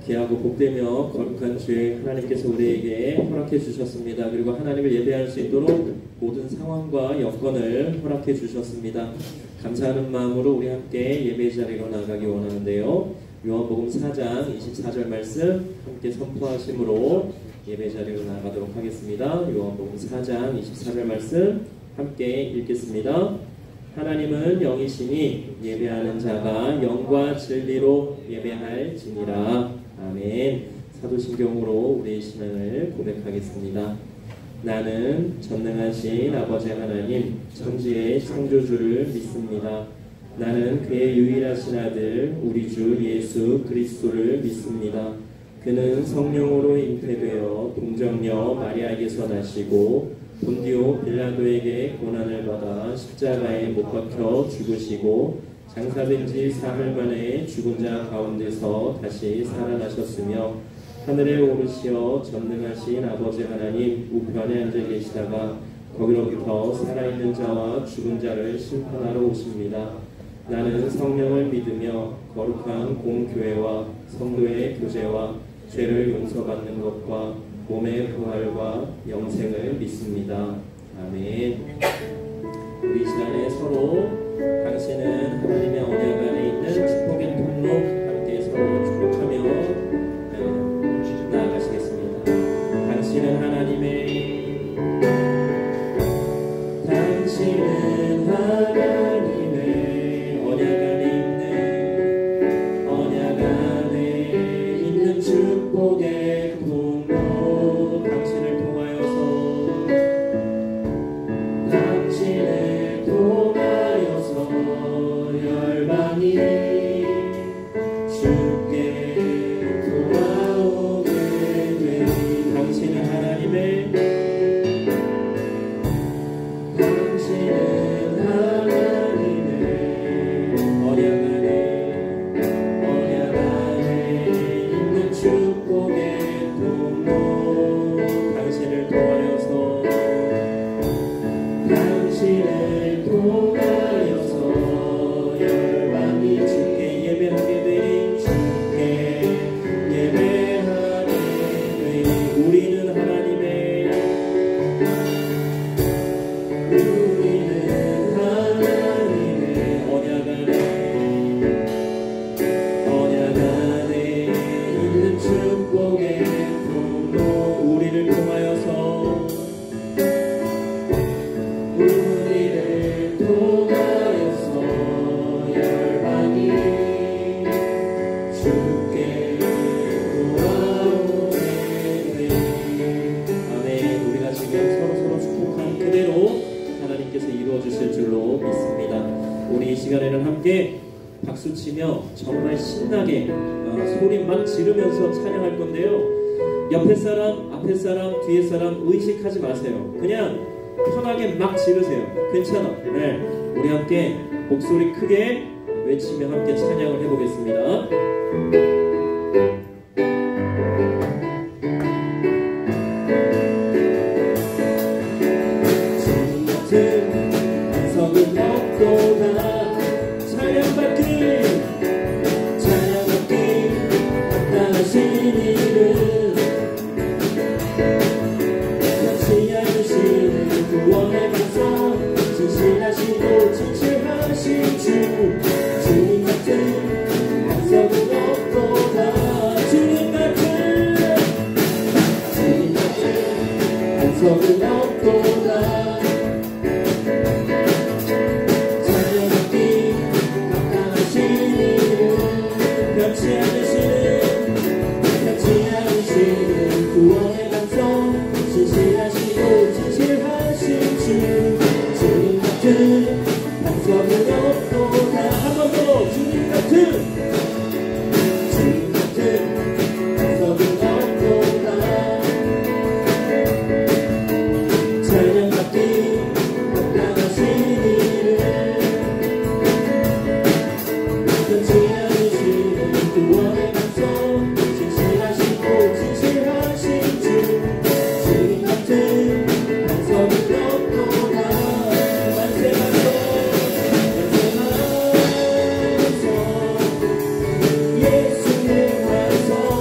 귀하고 복되며 거룩한 주일 하나님께서 우리에게 허락해 주셨습니다. 그리고 하나님을 예배할 수 있도록 모든 상황과 여건을 허락해 주셨습니다. 감사하는 마음으로 우리 함께 예배 자리로 나가기 원하는데요. 요한복음 4장 24절 말씀 함께 선포하심으로 예배 자리로 나가도록 하겠습니다. 요한복음 4장 24절 말씀 함께 읽겠습니다. 하나님은 영이시니 예배하는 자가 영과 진리로 예배할지니라. 아멘. 사도신경으로 우리의 신앙을 고백하겠습니다. 나는 전능하신 아버지 하나님 천지의 창조주를 믿습니다. 나는 그의 유일하신 아들 우리 주 예수 그리스도를 믿습니다. 그는 성령으로 잉태되어 동정녀 마리아에게서 나시고 본디오 빌라도에게 고난을 받아 십자가에 못 박혀 죽으시고 장사된 지 사흘 만에 죽은 자 가운데서 다시 살아나셨으며 하늘에 오르시어 전능하신 아버지 하나님 우편에 앉아 계시다가 거기로부터 살아있는 자와 죽은 자를 심판하러 오십니다. 나는 성령을 믿으며 거룩한 공교회와 성도의 교제와 죄를 용서받는 것과 몸의 부활과 영생을 믿습니다. 아멘. 우리 시간에 서로 당신은 하나님의 언약 안에 있는 축복의 통로 함께 서로 축복하며 나아가시겠습니다. 당신은 하나님의 언약 안에 있는 축복의 통로 당신을 통하여서 열방이 주께 돌아오게 되니 당신은 하나님의 언약 안에 있는 축복의 통로 당신을 통하여서 열방이 주께 예배하게 되니 주께 예배하게 되니 우리는 하나님의 언약 안에 있는 축복의 통로 우리를 통하여서 열방이 주께 돌아오게 되니 아멘. 우리가 지금 서로 축복한 그대로 하나님께서 이루어 주실 줄로 믿습니다. 우리 이 시간에는 함께 박수치며 정말 신나게 소리 막 지르면서 찬양할 건데요. 옆에 사람, 앞에 사람, 뒤에 사람 의식하지 마세요. 그냥 편하게 막 지르세요. 괜찮아. 네. 우리 함께 목소리 크게 외치며 함께 찬양을 해보겠습니다. 주님 같은 반석은 없도다 찬양받기 마땅하신 이름 변치 않으시는 구원의 방송 진실하시고 진실하신 주님 같은 반석은 없도다 주님 같은 반석은 없도다 찬양받기 마땅하신 이름 변치 않으시는 구원의 방송 진실하시고 진실하신 주님 같은 반석은 없도다 한 번 더 주님 같은 반석은 없도다 찬양받기 마땅하신 이름 변치 않으시는 구원의 방송 진실하시고 진실하신 주님 같은 반석은 없도다 만세하소 예수의 반석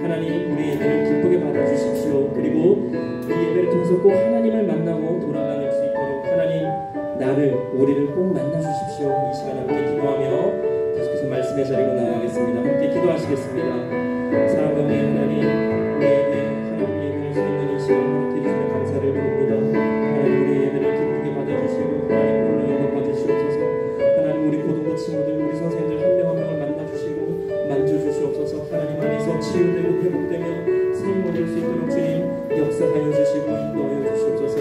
하나님 우리 예배를 기쁘게 받아주십시오. 그리고 이 예배를 통해서 꼭 하나님을 만나고 돌아갈 수 있도록 하나님 우리를 꼭 만나주십시오. 이 시간 함께 기도하며 계속해서 말씀의 자리로 나가겠습니다. 함께 기도하시겠습니다. 사랑하는 하나님, 우리에게 하나님 예배할 수 있는 이 시간을 함께 해주시는 감사를 드립니다. 하나님 우리 예배를 기쁘게 받아주시고 하나님 홀로 영광받으시옵소서. 하나님 우리 고등부 친구들 우리 선생님들 한 명 한 명을 만나주시고 만져주시옵소서. 하나님 안에서 치유되고 회복되며 쓰임 얻을 수 있도록 주님 역사하여 주시고 인도하여 주시옵소서.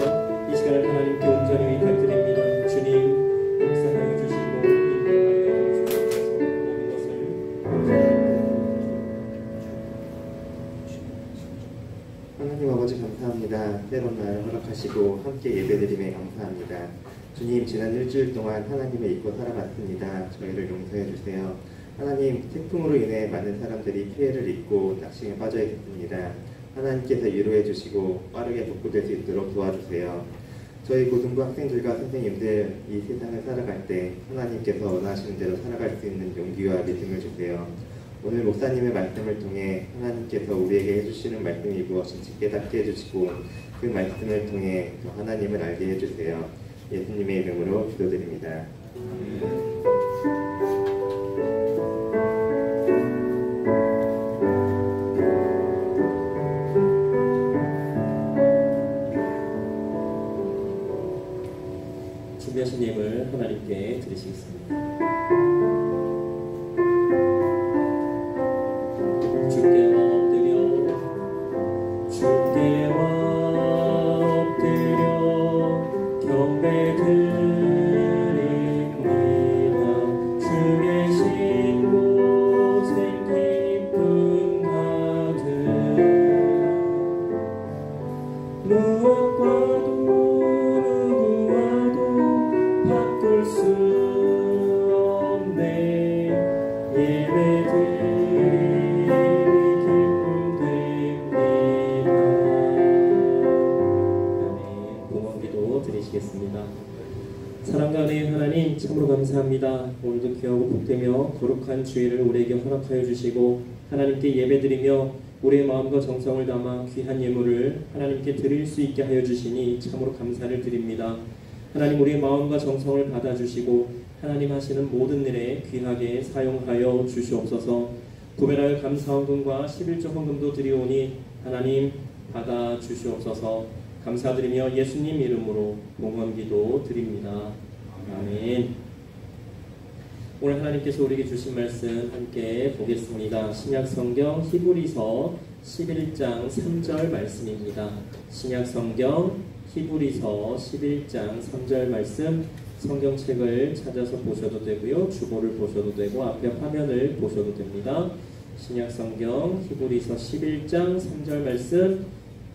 이 시간을 하나님께 온전히 부탁드립니다. 주님 역사하여 주시고 인도하여 주시옵소서. 모든 것을 하나님 아버지 감사합니다. 때론 날 허락하시고 함께 예배드림에 감사합니다. 주님 지난 일주일 동안 하나님을 잊고 살아갔습니다. 저희를 용서해 주세요. 하나님 태풍으로 인해 많은 사람들이 피해를 입고 낙심에 빠져 있습니다. 하나님께서 위로해 주시고 빠르게 복구될 수 있도록 도와주세요. 저희 고등부 학생들과 선생님들 이 세상을 살아갈 때 하나님께서 원하시는 대로 살아갈 수 있는 용기와 믿음을 주세요. 오늘 목사님의 말씀을 통해 하나님께서 우리에게 해주시는 말씀이 무엇인지 깨닫게 해주시고 그 말씀을 통해 더 하나님을 알게 해주세요. 예수님의 이름으로 기도드립니다. 준비하신 예물 하나님께 드리시겠습니다. 참으로 감사합니다. 오늘도 귀하고 복되며 거룩한 주일을 우리에게 허락하여 주시고 하나님께 예배드리며 우리의 마음과 정성을 담아 귀한 예물을 하나님께 드릴 수 있게 하여 주시니 참으로 감사를 드립니다. 하나님 우리의 마음과 정성을 받아주시고 하나님 하시는 모든 일에 귀하게 사용하여 주시옵소서. 구별하여 감사헌금과 11조 헌금도 드리오니 하나님 받아주시옵소서. 감사드리며 예수님 이름으로 봉헌기도 드립니다. 아멘. 오늘 하나님께서 우리에게 주신 말씀 함께 보겠습니다. 신약성경 히브리서 11장 3절 말씀입니다. 신약성경 히브리서 11장 3절 말씀 성경책을 찾아서 보셔도 되고요. 주보를 보셔도 되고 앞에 화면을 보셔도 됩니다. 신약성경 히브리서 11장 3절 말씀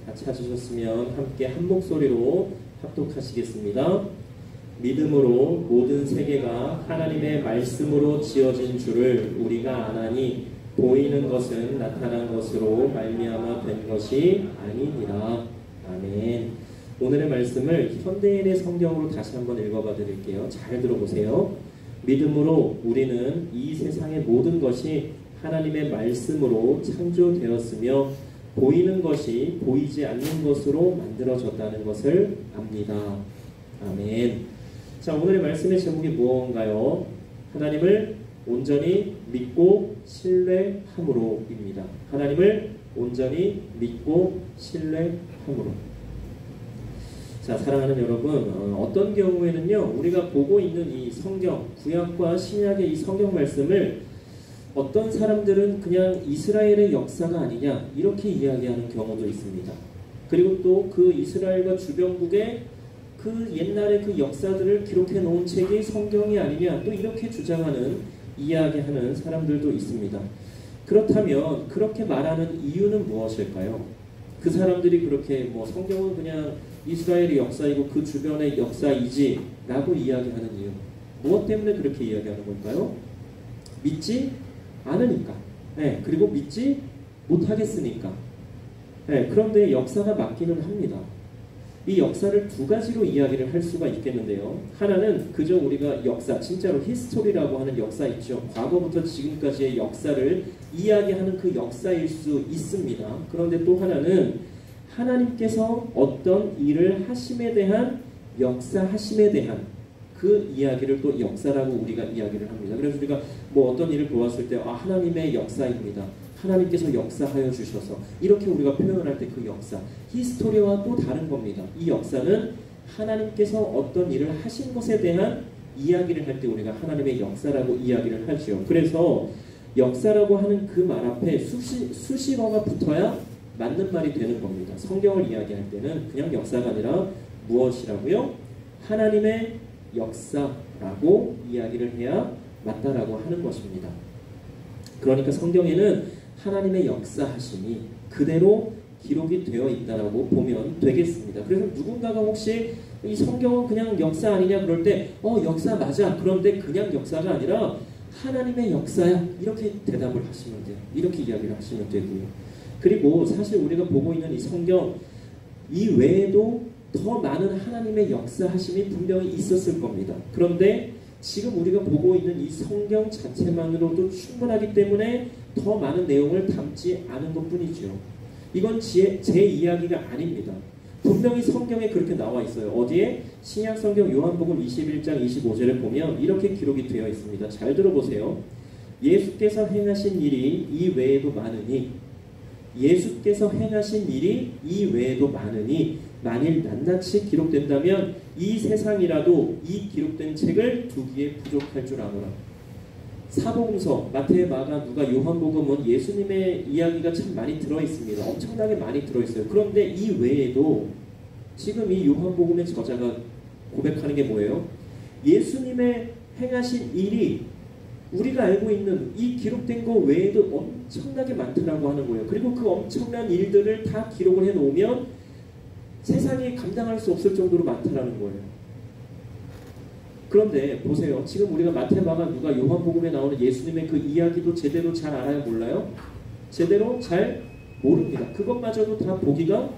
다 찾으셨으면 함께 한 목소리로 합독하시겠습니다. 믿음으로 모든 세계가 하나님의 말씀으로 지어진 줄을 우리가 아나니 보이는 것은 나타난 것으로 말미암아 된 것이 아니니라. 아멘. 오늘의 말씀을 현대인의 성경으로 다시 한번 읽어봐 드릴게요. 잘 들어보세요. 믿음으로 우리는 이 세상의 모든 것이 하나님의 말씀으로 창조되었으며 보이는 것이 보이지 않는 것으로 만들어졌다는 것을 압니다. 아멘. 자, 오늘의 말씀의 제목이 무엇인가요? 하나님을 온전히 믿고 신뢰함으로입니다. 하나님을 온전히 믿고 신뢰함으로. 자, 사랑하는 여러분, 어떤 경우에는요, 우리가 보고 있는 이 성경, 구약과 신약의 이 성경 말씀을 어떤 사람들은 그냥 이스라엘의 역사가 아니냐 이렇게 이야기하는 경우도 있습니다. 그리고 또 그 이스라엘과 주변국의 그 옛날의 그 역사들을 기록해 놓은 책이 성경이 아니냐 또 이렇게 주장하는 이야기하는 사람들도 있습니다. 그렇다면 그렇게 말하는 이유는 무엇일까요? 그 사람들이 그렇게 뭐 성경은 그냥 이스라엘의 역사이고 그 주변의 역사이지 라고 이야기하는 이유, 무엇 때문에 그렇게 이야기하는 걸까요? 믿지 않으니까. 네, 그리고 믿지 못하겠으니까. 네, 그런데 역사가 맞기는 합니다. 이 역사를 두 가지로 이야기를 할 수가 있겠는데요. 하나는 그저 우리가 역사, 진짜로 히스토리라고 하는 역사 있죠. 과거부터 지금까지의 역사를 이야기하는 그 역사일 수 있습니다. 그런데 또 하나는 하나님께서 어떤 일을 하심에 대한 역사하심에 대한 그 이야기를 또 역사라고 우리가 이야기를 합니다. 그래서 우리가 뭐 어떤 일을 보았을 때 하나님의 역사입니다. 하나님께서 역사하여 주셔서 이렇게 우리가 표현을 할 때 그 역사, 히스토리와 또 다른 겁니다. 이 역사는 하나님께서 어떤 일을 하신 것에 대한 이야기를 할 때 우리가 하나님의 역사라고 이야기를 하죠. 그래서 역사라고 하는 그 말 앞에 수식어가 붙어야 맞는 말이 되는 겁니다. 성경을 이야기할 때는 그냥 역사가 아니라 무엇이라고요? 하나님의 역사라고 이야기를 해야 맞다라고 하는 것입니다. 그러니까 성경에는 하나님의 역사하심이 그대로 기록이 되어 있다라고 보면 되겠습니다. 그래서 누군가가 혹시 이 성경은 그냥 역사 아니냐 그럴 때 역사 맞아. 그런데 그냥 역사가 아니라 하나님의 역사야. 이렇게 대답을 하시면 돼요. 이렇게 이야기를 하시면 되고요. 그리고 사실 우리가 보고 있는 이 성경 이외에도 더 많은 하나님의 역사하심이 분명히 있었을 겁니다. 그런데 지금 우리가 보고 있는 이 성경 자체만으로도 충분하기 때문에 더 많은 내용을 담지 않은 것뿐이죠. 이건 제 이야기가 아닙니다. 분명히 성경에 그렇게 나와 있어요. 어디에? 신약성경 요한복음 21장 25절에 보면 이렇게 기록이 되어 있습니다. 잘 들어보세요. 예수께서 행하신 일이 이 외에도 많으니 예수께서 행하신 일이 이 외에도 많으니 만일 낱낱이 기록된다면 이 세상이라도 이 기록된 책을 두기에 부족할 줄 아노라. 사복음서, 마태, 마가, 누가, 요한복음은 예수님의 이야기가 참 많이 들어있습니다. 엄청나게 많이 들어있어요. 그런데 이 외에도 지금 이 요한복음의 저자가 고백하는 게 뭐예요? 예수님의 행하신 일이 우리가 알고 있는 이 기록된 거 외에도 엄청나게 많다라고 하는 거예요. 그리고 그 엄청난 일들을 다 기록을 해놓으면 세상이 감당할 수 없을 정도로 많다라는 거예요. 그런데 보세요. 지금 우리가 마태, 마가, 누가, 요한복음에 나오는 예수님의 그 이야기도 제대로 잘 알아요? 몰라요? 제대로 잘 모릅니다. 그것마저도 다 보기가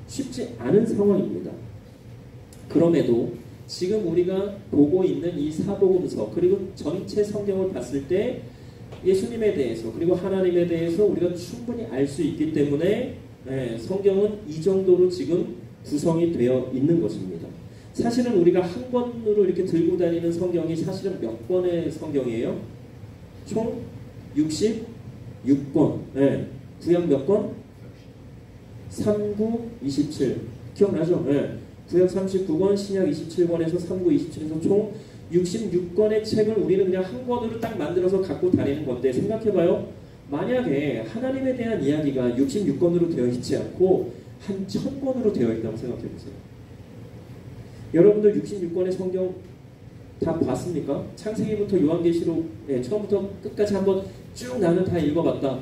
쉽지 않은 상황입니다. 그럼에도 지금 우리가 보고 있는 이 사복음서 그리고 전체 성경을 봤을 때 예수님에 대해서 그리고 하나님에 대해서 우리가 충분히 알 수 있기 때문에 성경은 이 정도로 지금 구성이 되어 있는 것입니다. 사실은 우리가 한 권으로 이렇게 들고 다니는 성경이 사실은 몇 권의 성경이에요? 총 66권. 구약 몇 권? 39, 27. 기억나죠? 구약 39권, 신약 27권에서 39, 27에서 총 66권의 책을 우리는 그냥 한 권으로 딱 만들어서 갖고 다니는 건데 생각해봐요. 만약에 하나님에 대한 이야기가 66권으로 되어 있지 않고 한 1000권으로 되어 있다고 생각해보세요. 여러분들 66권의 성경 다 봤습니까? 창세기부터 요한계시록 처음부터 끝까지 한번 쭉 나는 다 읽어봤다.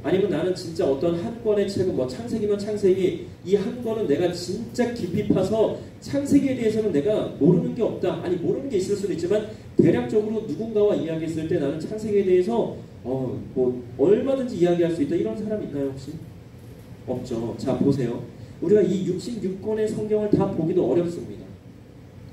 아니면 나는 진짜 어떤 한 권의 책은 뭐 창세기면 창세기 이 한 권은 내가 진짜 깊이 파서 창세기에 대해서는 내가 모르는 게 없다. 아니 모르는 게 있을 수도 있지만 대략적으로 누군가와 이야기했을 때 나는 창세기에 대해서 뭐 얼마든지 이야기할 수 있다. 이런 사람 있나요 혹시? 없죠. 자 보세요. 우리가 이 66권의 성경을 다 보기도 어렵습니다.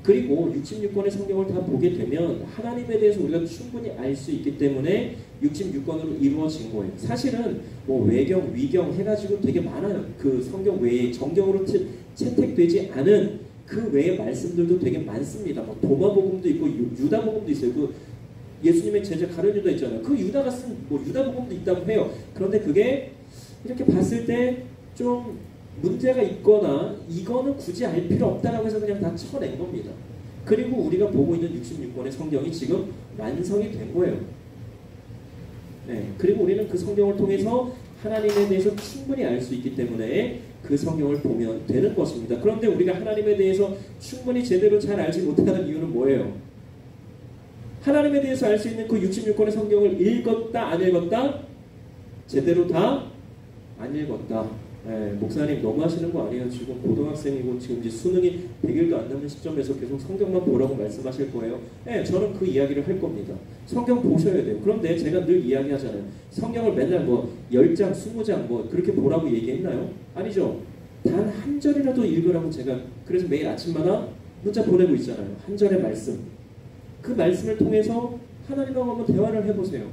그리고 66권의 성경을 다 보게 되면 하나님에 대해서 우리가 충분히 알 수 있기 때문에 66권으로 이루어진 거예요. 사실은 뭐 외경, 위경 해가지고 되게 많아요. 그 성경 외에 정경으로 채택되지 않은 그 외의 말씀들도 되게 많습니다. 뭐 도마복음도 있고 유다복음도 있어요. 그 예수님의 제자 가룟 유다 있잖아요. 그 유다가 쓴 뭐 유다복음도 있다고 해요. 그런데 그게 이렇게 봤을 때 좀 문제가 있거나 이거는 굳이 알 필요 없다라고 해서 그냥 다 쳐낸 겁니다. 그리고 우리가 보고 있는 66권의 성경이 지금 완성이 된 거예요. 그리고 우리는 그 성경을 통해서 하나님에 대해서 충분히 알 수 있기 때문에 그 성경을 보면 되는 것입니다. 그런데 우리가 하나님에 대해서 충분히 제대로 잘 알지 못하는 이유는 뭐예요? 하나님에 대해서 알 수 있는 그 66권의 성경을 읽었다 안 읽었다? 제대로 다 안 읽었다. 목사님 너무 하시는 거 아니에요? 지금 고등학생이고 지금 이제 수능이 100일도 안 남은 시점에서 계속 성경만 보라고 말씀하실 거예요? 저는 그 이야기를 할 겁니다. 성경 보셔야 돼요. 그런데 제가 늘 이야기하잖아요. 성경을 맨날 뭐 10장, 20장 뭐 그렇게 보라고 얘기했나요? 아니죠. 단 한 절이라도 읽으라고 제가 그래서 매일 아침마다 문자 보내고 있잖아요. 한 절의 말씀. 그 말씀을 통해서 하나님하고 한번 대화를 해보세요.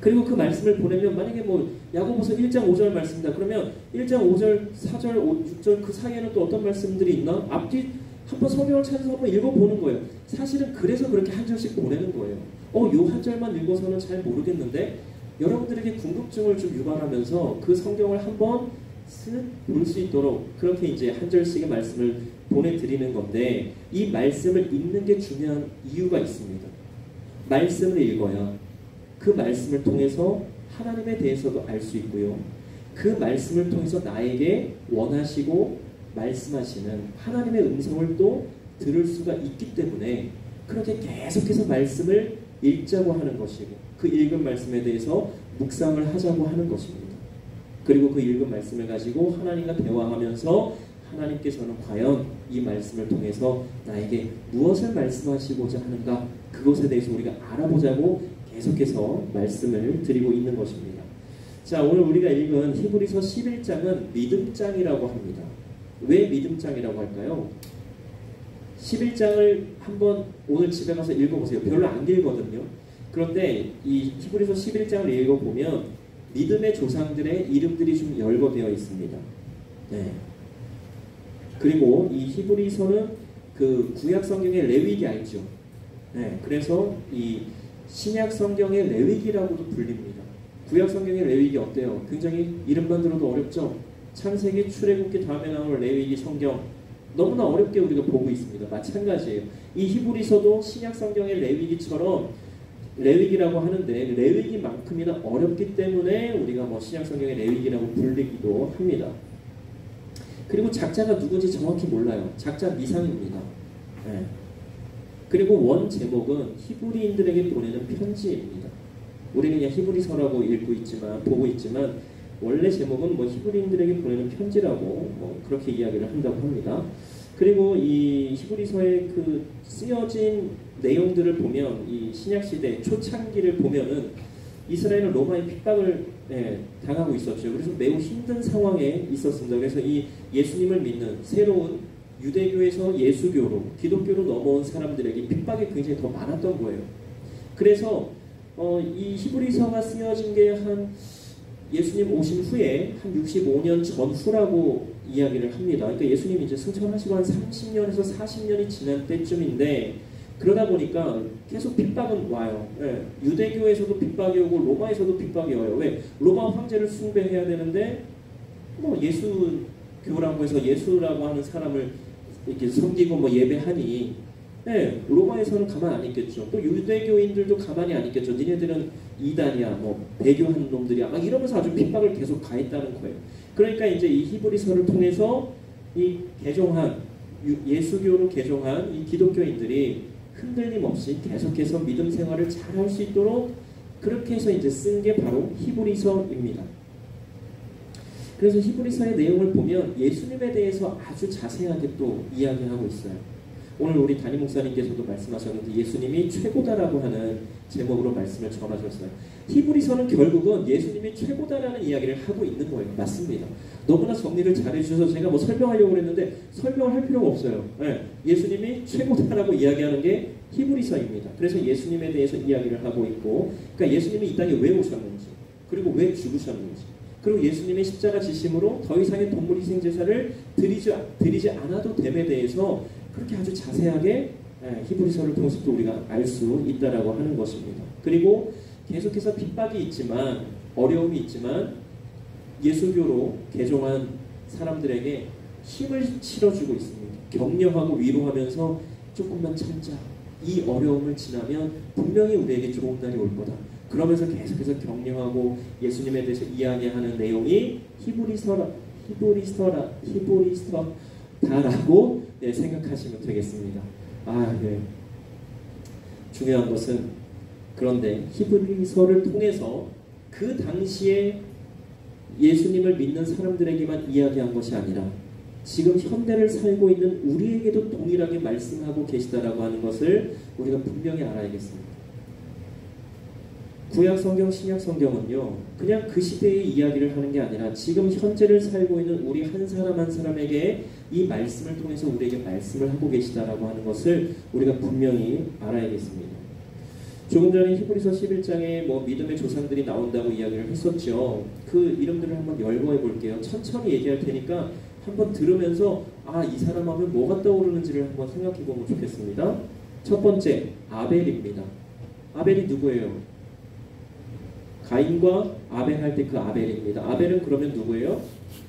그리고 그 말씀을 보내면 만약에 뭐 야고보서 1장 5절 말씀이다. 그러면 1장 5절, 4절, 6절 그 사이에는 또 어떤 말씀들이 있나? 앞뒤 한번 성경을 찾아서 한번 읽어보는 거예요. 사실은 그래서 그렇게 한 절씩 보내는 거예요. 요 한 절만 읽어서는 잘 모르겠는데 여러분들에게 궁금증을 좀 유발하면서 그 성경을 한번 볼 수 있도록 그렇게 이제 한 절씩의 말씀을 보내드리는 건데 이 말씀을 읽는 게 중요한 이유가 있습니다. 말씀을 읽어야 그 말씀을 통해서 하나님에 대해서도 알 수 있고요. 그 말씀을 통해서 나에게 원하시고 말씀하시는 하나님의 음성을 또 들을 수가 있기 때문에 그렇게 계속해서 말씀을 읽자고 하는 것이고 그 읽은 말씀에 대해서 묵상을 하자고 하는 것입니다. 그리고 그 읽은 말씀을 가지고 하나님과 대화하면서 하나님께서는 과연 이 말씀을 통해서 나에게 무엇을 말씀하시고자 하는가 그것에 대해서 우리가 알아보자고 계속해서 말씀을 드리고 있는 것입니다. 자, 오늘 우리가 읽은 히브리서 11장은 믿음장이라고 합니다. 왜 믿음장이라고 할까요? 11장을 한번 오늘 집에 가서 읽어보세요. 별로 안 길거든요. 그런데 이 히브리서 11장을 읽어보면 믿음의 조상들의 이름들이 좀 열거되어 있습니다. 네. 그리고 이 히브리서는 그 구약 성경의 레위기 알죠? 네. 그래서 이 신약 성경의 레위기라고도 불립니다. 구약 성경의 레위기 어때요? 굉장히 이름만 들어도 어렵죠? 창세기, 출애굽기 다음에 나오는 레위기 성경 너무나 어렵게 우리가 보고 있습니다. 마찬가지예요. 이 히브리서도 신약 성경의 레위기처럼 레위기라고 하는데 레위기만큼이나 어렵기 때문에 우리가 뭐 신약 성경의 레위기라고 불리기도 합니다. 그리고 작자가 누군지 정확히 몰라요. 작자 미상입니다. 네. 그리고 원 제목은 히브리인들에게 보내는 편지입니다. 우리는 그냥 히브리서라고 보고 있지만 원래 제목은 뭐 히브리인들에게 보내는 편지라고 뭐 그렇게 이야기를 한다고 합니다. 그리고 이 히브리서의 그 쓰여진 내용들을 보면 이 신약시대 초창기를 보면은 이스라엘은 로마의 핍박을 당하고 있었죠. 그래서 매우 힘든 상황에 있었습니다. 그래서 이 예수님을 믿는 새로운 유대교에서 예수교로 기독교로 넘어온 사람들에게 핍박이 굉장히 더 많았던 거예요. 그래서 이 히브리서가 쓰여진 게 한 예수님 오신 후에 한 65년 전후라고 이야기를 합니다. 그러니까 예수님이 이제 승천하시고 한 30년에서 40년이 지난 때쯤인데 그러다 보니까 계속 핍박은 와요. 예, 유대교에서도 핍박이 오고 로마에서도 핍박이 와요. 왜? 로마 황제를 숭배해야 되는데 뭐 예수교라고 해서 예수라고 하는 사람을 이렇게 섬기고 뭐 예배하니 네, 로마에서는 가만 안 있겠죠. 또 유대교인들도 가만히 안 있겠죠. 니네들은 이단이야, 뭐 배교하는 놈들이야, 막 이러면서 아주 핍박을 계속 가했다는 거예요. 그러니까 이제 이 히브리서를 통해서 이 개종한 예수교로 개종한 이 기독교인들이 흔들림 없이 계속해서 믿음 생활을 잘 할 수 있도록 그렇게 해서 이제 쓴 게 바로 히브리서입니다. 그래서 히브리서의 내용을 보면 예수님에 대해서 아주 자세하게 또 이야기하고 있어요. 오늘 우리 담임 목사님께서도 말씀하셨는데 예수님이 최고다라고 하는 제목으로 말씀을 전하셨어요. 히브리서는 결국은 예수님이 최고다라는 이야기를 하고 있는 거예요. 맞습니다. 너무나 정리를 잘 해주셔서 제가 뭐 설명하려고 했는데 설명을 할 필요가 없어요. 네, 예수님이 최고다라고 이야기하는 게 히브리서입니다. 그래서 예수님에 대해서 이야기를 하고 있고 그러니까 예수님이 이 땅에 왜 오셨는지 그리고 왜 죽으셨는지 그리고 예수님의 십자가 지심으로 더 이상의 동물 희생 제사를 드리지 않아도 됨에 대해서 그렇게 아주 자세하게 히브리서를 통해서 또 우리가 알 수 있다라고 하는 것입니다. 그리고 계속해서 핍박이 있지만 어려움이 있지만 예수교로 개종한 사람들에게 힘을 실어주고 있습니다. 격려하고 위로하면서 조금만 참자. 이 어려움을 지나면 분명히 우리에게 좋은 날이 올 거다. 그러면서 계속해서 격려하고 예수님에 대해서 이야기하는 내용이 히브리서다라고 생각하시면 되겠습니다. 중요한 것은 그런데 히브리서를 통해서 그 당시에 예수님을 믿는 사람들에게만 이야기한 것이 아니라 지금 현대를 살고 있는 우리에게도 동일하게 말씀하고 계시다라고 하는 것을 우리가 분명히 알아야겠습니다. 구약 성경, 신약 성경은요, 그냥 그 시대의 이야기를 하는 게 아니라 지금 현재를 살고 있는 우리 한 사람 한 사람에게 이 말씀을 통해서 우리에게 말씀을 하고 계시다라고 하는 것을 우리가 분명히 알아야겠습니다. 조금 전에 히브리서 11장에 뭐 믿음의 조상들이 나온다고 이야기를 했었죠. 그 이름들을 한번 열거해 볼게요. 천천히 얘기할 테니까 한번 들으면서 이 사람 하면 뭐가 떠오르는지를 한번 생각해 보면 좋겠습니다. 첫 번째, 아벨입니다. 아벨이 누구예요? 가인과 아벨 할 때 그 아벨입니다. 아벨은 그러면 누구예요?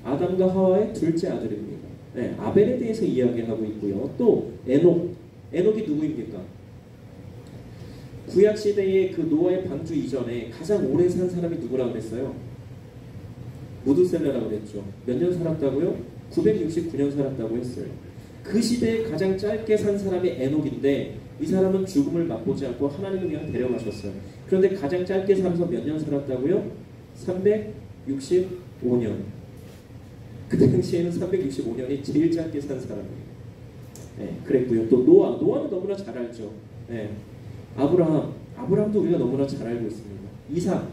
아담과 하와의 둘째 아들입니다. 네, 아벨에 대해서 이야기하고 있고요. 또 에녹이 누구입니까? 구약 시대의 그 노아의 방주 이전에 가장 오래 산 사람이 누구라고 그랬어요? 무드셀라라고 그랬죠. 몇 년 살았다고요? 969년 살았다고 했어요. 그 시대에 가장 짧게 산 사람이 에녹인데 이 사람은 죽음을 맛보지 않고 하나님을 그냥 데려가셨어요. 그런데 가장 짧게 살아서 몇 년 살았다고요? 365년. 그 당시에는 365년이 제일 짧게 산 사람이에요. 네, 그랬고요. 또 노아는 너무나 잘 알죠. 네. 아브라함도 우리가 너무나 잘 알고 있습니다.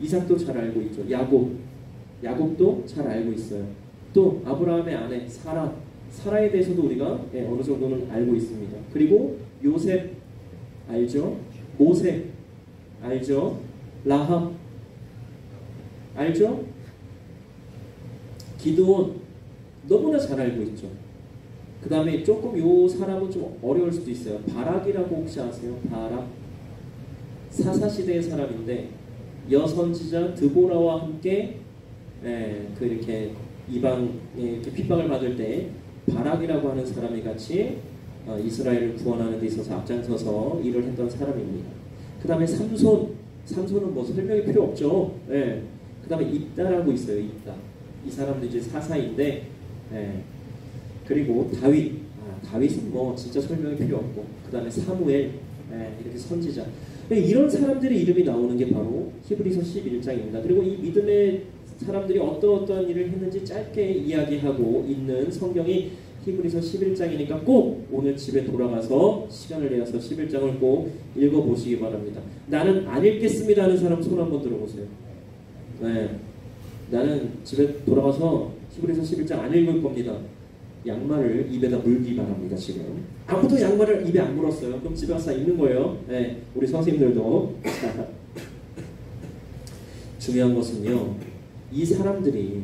이삭도 잘 알고 있죠. 야곱도 잘 알고 있어요. 또 아브라함의 아내 사라에 대해서도 우리가 어느 정도는 알고 있습니다. 그리고 요셉 알죠? 모세 알죠? 라합 알죠? 기드온 너무나 잘 알고 있죠. 그 다음에 조금 요 사람은 좀 어려울 수도 있어요. 바락이라고 혹시 아세요? 바락 사사시대의 사람인데 여선지자 드보라와 함께 이렇게 이방에 이렇게 핍박을 받을 때 바락이라고 하는 사람이 같이 이스라엘을 구원하는 데 있어서 앞장서서 일을 했던 사람입니다. 그 다음에 삼손은 뭐 설명이 필요 없죠. 그 다음에 입다라고 있어요. 입다. 이 사람도 이제 사사인데 그리고 다윗은 뭐 진짜 설명이 필요 없고 그 다음에 사무엘 이렇게 선지자 이런 사람들의 이름이 나오는 게 바로 히브리서 11장입니다. 그리고 이 믿음의 사람들이 어떠한 일을 했는지 짧게 이야기하고 있는 성경이 히브리서 11장이니까 꼭 오늘 집에 돌아가서 시간을 내어서 11장을 꼭 읽어보시기 바랍니다. 나는 안 읽겠습니다 하는 사람 손 한번 들어보세요. 나는 집에 돌아가서 히브리서 11장 안 읽을 겁니다. 양말을 입에다 물기 바랍니다. 지금 아무도 양말을 입에 안 물었어요. 그럼 집에 가서 읽는 거예요. 우리 선생님들도. 중요한 것은요, 이 사람들이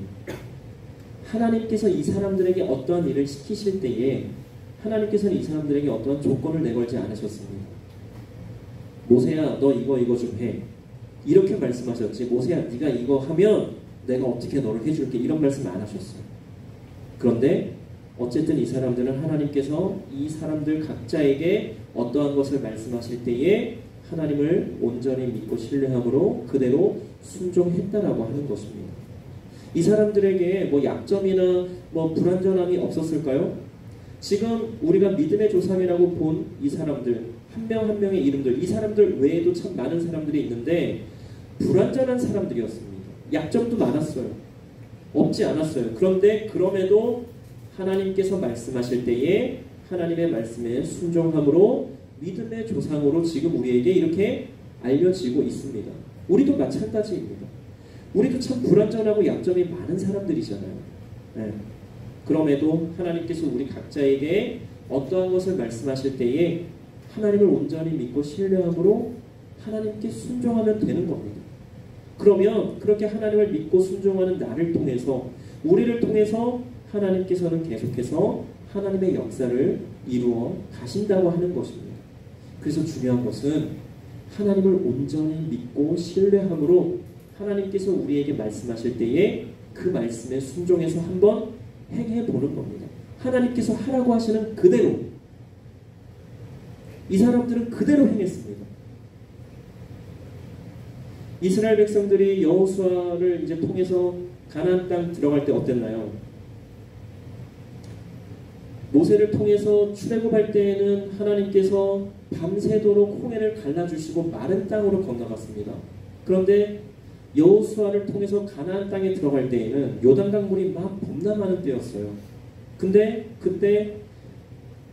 하나님께서 이 사람들에게 어떠한 일을 시키실 때에 하나님께서는 이 사람들에게 어떠한 조건을 내걸지 않으셨습니다. 모세야 너 이거 좀 해. 이렇게 말씀하셨지 모세야 네가 이거 하면 내가 어떻게 너를 해줄게 이런 말씀 안 하셨어요. 그런데 어쨌든 이 사람들은 하나님께서 이 사람들 각자에게 어떠한 것을 말씀하실 때에 하나님을 온전히 믿고 신뢰함으로 그대로 순종했다라고 하는 것입니다. 이 사람들에게 뭐 약점이나 뭐 불완전함이 없었을까요? 지금 우리가 믿음의 조상이라고 본 이 사람들 한 명 한 명의 이름들 이 사람들 외에도 참 많은 사람들이 있는데 불완전한 사람들이었습니다. 약점도 많았어요. 없지 않았어요. 그럼에도 하나님께서 말씀하실 때에 하나님의 말씀에 순종함으로 믿음의 조상으로 지금 우리에게 이렇게 알려지고 있습니다. 우리도 마찬가지입니다. 우리도 참 불완전하고 약점이 많은 사람들이잖아요. 그럼에도 하나님께서 우리 각자에게 어떠한 것을 말씀하실 때에 하나님을 온전히 믿고 신뢰함으로 하나님께 순종하면 되는 겁니다. 그러면 그렇게 하나님을 믿고 순종하는 나를 통해서 우리를 통해서 하나님께서는 계속해서 하나님의 역사를 이루어 가신다고 하는 것입니다. 그래서 중요한 것은 하나님을 온전히 믿고 신뢰함으로 하나님께서 우리에게 말씀하실 때에 그 말씀에 순종해서 한번 행해보는 겁니다. 하나님께서 하라고 하시는 그대로 이 사람들은 그대로 행했습니다. 이스라엘 백성들이 여호수아를 이제 통해서 가나안 땅 들어갈 때 어땠나요? 모세를 통해서 출애굽할 때에는 하나님께서 밤새도록 홍해를 갈라주시고 마른 땅으로 건너갔습니다. 그런데 여호수아를 통해서 가나안 땅에 들어갈 때에는 요단강 물이 막 범람하는 때였어요. 근데 그때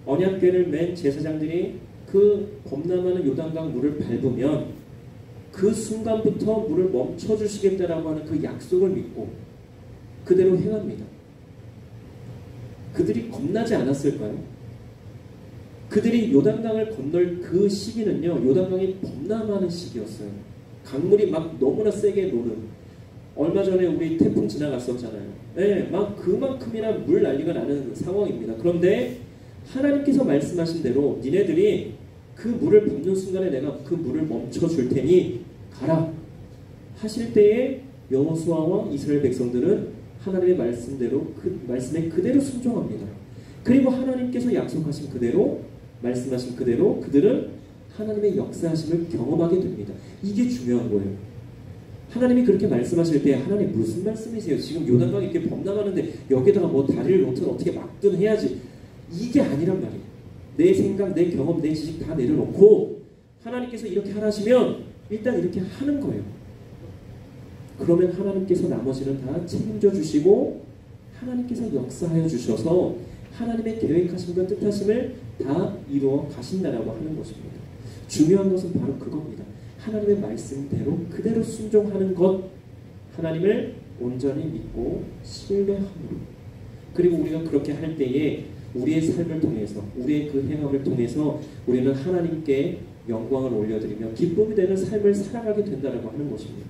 언약궤를 맨 제사장들이 그 범람하는 요단강 물을 밟으면 그 순간부터 물을 멈춰주시겠다라고 하는 그 약속을 믿고 그대로 행합니다. 그들이 겁나지 않았을까요? 그들이 요단강을 건널 그 시기는요, 요단강이 범람하는 시기였어요. 강물이 막 너무나 세게 노는, 얼마 전에 우리 태풍 지나갔었잖아요. 네, 막 그만큼이나 물 난리가 나는 상황입니다. 그런데 하나님께서 말씀하신 대로 니네들이 그 물을 밟는 순간에 내가 그 물을 멈춰줄 테니 가라 하실 때에 여호수아와 이스라엘 백성들은 하나님의 말씀대로 그 말씀에 그대로 순종합니다. 그리고 하나님께서 약속하신 그대로 말씀하신 그대로 그들은 하나님의 역사하심을 경험하게 됩니다. 이게 중요한 거예요. 하나님이 그렇게 말씀하실 때 하나님 무슨 말씀이세요? 지금 요단강이 이렇게 범람하는데 여기다가 뭐 다리를 놓든 어떻게 막든 해야지. 이게 아니란 말이에요. 내 생각, 내 경험, 내 지식 다 내려놓고 하나님께서 이렇게 하시면 일단 이렇게 하는 거예요. 그러면 하나님께서 나머지는 다 책임져 주시고 하나님께서 역사하여 주셔서 하나님의 계획하심과 뜻하심을 다 이루어 가신다라고 하는 것입니다. 중요한 것은 바로 그겁니다. 하나님의 말씀대로 그대로 순종하는 것, 하나님을 온전히 믿고 신뢰함으로. 그리고 우리가 그렇게 할 때에 우리의 삶을 통해서, 우리의 그 행함을 통해서 우리는 하나님께 영광을 올려드리며 기쁨이 되는 삶을 살아가게 된다고 하는 것입니다.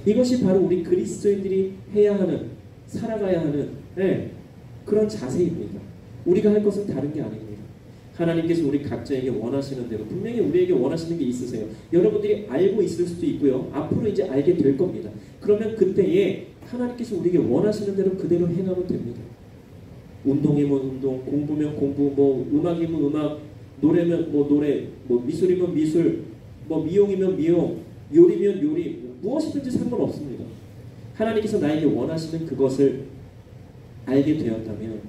이것이 바로 우리 그리스도인들이 해야 하는, 살아가야 하는 그런 자세입니다. 우리가 할 것은 다른 게 아닙니다. 하나님께서 우리 각자에게 원하시는 대로 분명히 우리에게 원하시는 게 있으세요. 여러분들이 알고 있을 수도 있고요. 앞으로 이제 알게 될 겁니다. 그러면 그때에 하나님께서 우리에게 원하시는 대로 그대로 행하면 됩니다. 운동이면 운동, 공부면 공부, 뭐 음악이면 음악, 노래면 뭐 노래, 뭐 미술이면 미술, 뭐 미용이면 미용, 요리면 요리, 무엇이든지 상관없습니다. 하나님께서 나에게 원하시는 그것을 알게 되었다면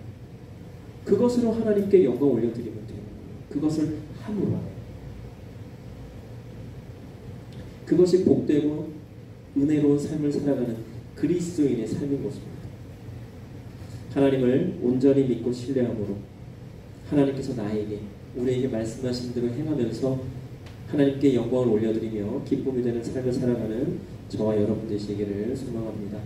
그것으로 하나님께 영광 올려드리면 돼요. 그것을 함으로. 그것이 복되고 은혜로운 삶을 살아가는 그리스도인의 삶인 것입니다. 하나님을 온전히 믿고 신뢰함으로 하나님께서 나에게, 우리에게 말씀하신 대로 행하면서 하나님께 영광을 올려드리며 기쁨이 되는 삶을 살아가는 저와 여러분 되시기를 소망합니다.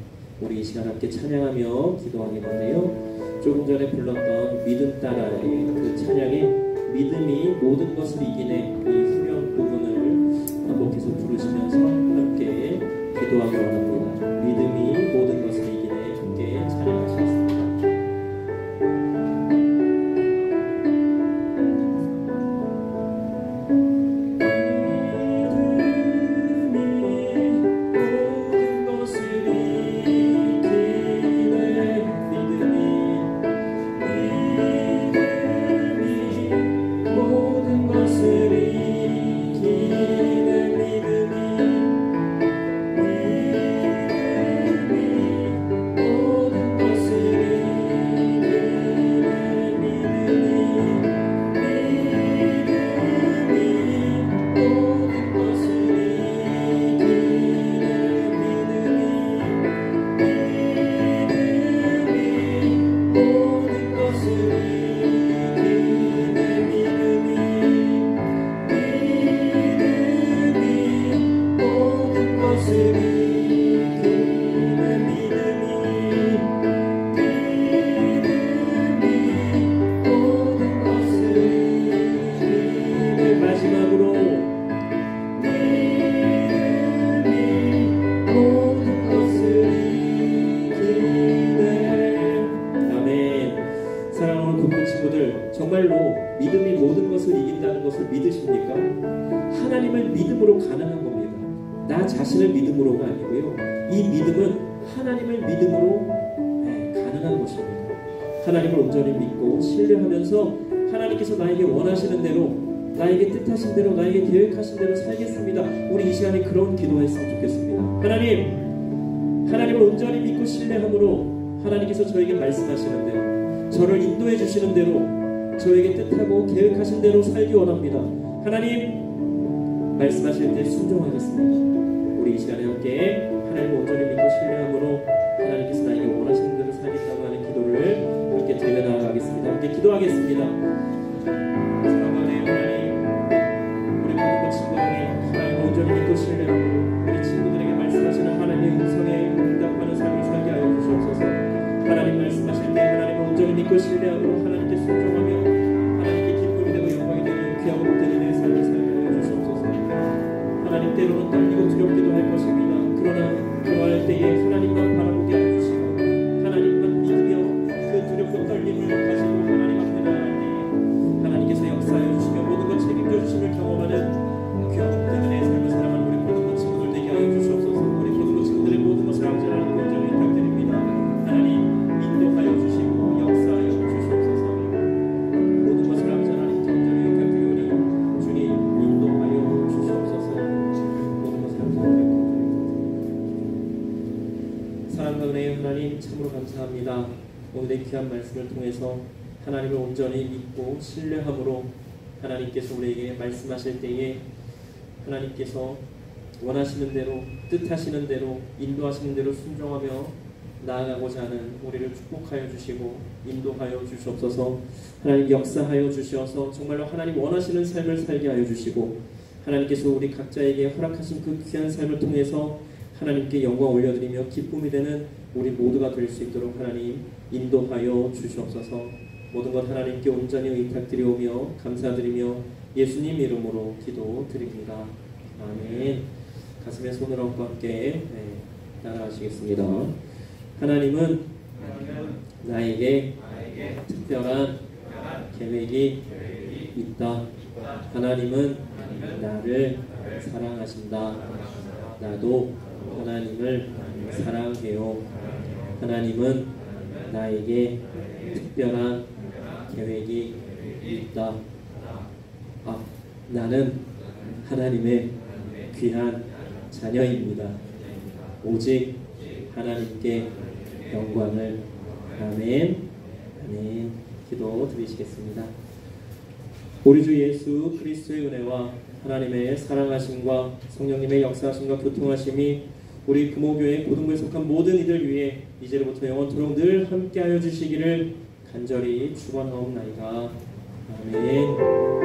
우리 이 시간 함께 찬양하며 기도하겠는데요. 조금 전에 불렀던 믿음 따라의 그 찬양의 믿음이 모든 것을 이기네, 이 후렴 부분을 반복해서 부르시면서 함께 기도하기 원합니다. 믿음이 모든 것을 이기네, 함께 찬양하시겠습니다. 정말로 믿음이 모든 것을 이긴다는 것을 믿으십니까? 하나님을 믿음으로 가능한 겁니다. 나 자신을 믿음으로가 아니고요. 이 믿음은 하나님을 믿음으로 가능한 것입니다. 하나님을 온전히 믿고 신뢰하면서 하나님께서 나에게 원하시는 대로, 나에게 뜻하신 대로, 나에게 계획하신 대로 살겠습니다. 우리 이 시간에 그런 기도했으면 좋겠습니다. 하나님을 온전히 믿고 신뢰함으로 하나님께서 저에게 말씀하시는 대로, 저를 인도해 주시는 대로, 저에게 뜻하고 계획하신 대로 살기 원합니다. 하나님 말씀하실 때 순종하겠습니다. 우리 이 시간에 함께 하나님을 온전히 믿고 신뢰함으로 하나님께서 나에게 원하시는 대로 살겠다고 하는 기도를 함께 드려 나아가겠습니다. 함께 기도하겠습니다. 사랑하는 하나님, 우리 모든 친구들이 하나님을 온전히 믿고 신뢰 신뢰함으로 하나님께 순종하며 하나님께 기쁨이 되고 영광이 되는 귀하고 복되는 내 삶을 살게 하여 주시옵소서. 하나님 때로는 떨리고 두렵기도 할 것입니다. 그러나 그러할 때에 하나님만 바라보게 해주시고 하나님만 믿으며 그 두렵고 떨림을 가지고 하나님 앞에 나아갈 때에 하나님께서 역사하여 주시며 모든 것 책임져 주심을 경험하는 귀하고 복되는 내 삶을 살아가는 우리 고등부 친구들 되게 하여 주시옵소서. 우리 고등부 친구들의 모든 것을 항전하는 긍정을 부탁드립니다. 하나님 인도하여 주시고 역사하여 주시옵소서. 모든 것을 항전하는 긍정을 부탁드리오니 주님 인도하여 주시옵소서. 모든 것을 항전하는 사랑과 은혜의 하나님 참으로 감사합니다. 오늘의 귀한 말씀을 통해서 하나님을 온전히 믿고 신뢰함으로 하나님께서 우리에게 말씀하실 때에 하나님께서 원하시는 대로 뜻하시는 대로 인도하시는 대로 순종하며 나아가고자 하는 우리를 축복하여 주시고 인도하여 주시옵소서. 하나님 역사하여 주셔서 정말로 하나님 원하시는 삶을 살게 하여 주시고 하나님께서 우리 각자에게 허락하신 그 귀한 삶을 통해서 하나님께 영광 올려드리며 기쁨이 되는 우리 모두가 될 수 있도록 하나님 인도하여 주시옵소서. 모든 것 하나님께 온전히 의탁드리오며 감사드리며 예수님 이름으로 기도드립니다. 아멘. 가슴에 손을 얹고 함께 따라하시겠습니다. 하나님은 나에게 특별한 계획이 있다. 하나님은 나를 사랑하신다. 나도 하나님을 사랑해요. 하나님은 나에게 특별한 계획이 있다. 나는 하나님의 귀한 자녀입니다. 오직 하나님께 영광을. 아멘. 아멘. 기도 드리시겠습니다. 우리 주 예수 그리스도의 은혜와 하나님의 사랑하심과 성령님의 역사하심과 교통하심이 우리 금호교회 고등부에 속한 모든 이들 위해 이제로부터 영원토록 늘 함께하여 주시기를 간절히 축원하옵나이다. 아멘.